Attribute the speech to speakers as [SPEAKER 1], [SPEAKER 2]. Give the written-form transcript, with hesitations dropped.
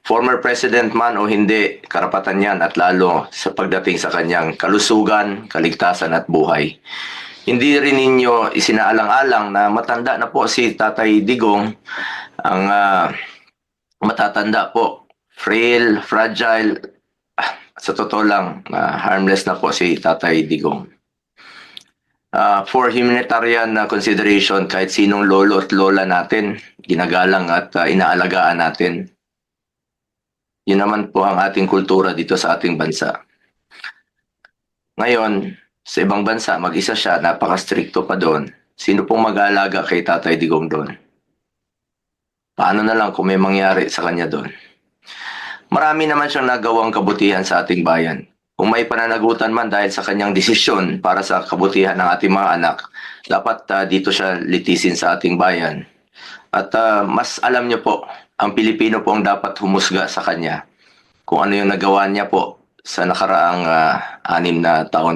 [SPEAKER 1] former president man o hindi, karapatan yan at lalo sa pagdating sa kanyang kalusugan, kaligtasan at buhay. Hindi rin ninyo isinaalang-alang na matanda na po si Tatay Digong, ang matatanda po, frail, fragile, sa totoo lang, harmless na po si Tatay Digong. For humanitarian consideration, kahit sinong lolo at lola natin, ginagalang at inaalagaan natin. Yun naman po ang ating kultura dito sa ating bansa. Ngayon, sa ibang bansa, mag-isa siya, napaka-stricto pa doon. Sino pong mag-aalaga kay Tatay Digong doon? Paano na lang kung may mangyari sa kanya doon? Marami naman siyang nagawang kabutihan sa ating bayan. Kung may pananagutan man dahil sa kanyang desisyon para sa kabutihan ng ating mga anak, dapat dito siya litisin sa ating bayan. At mas alam niyo po, ang Pilipino po ang dapat humusga sa kanya kung ano yung nagawa niya po sa nakaraang 6 na taon.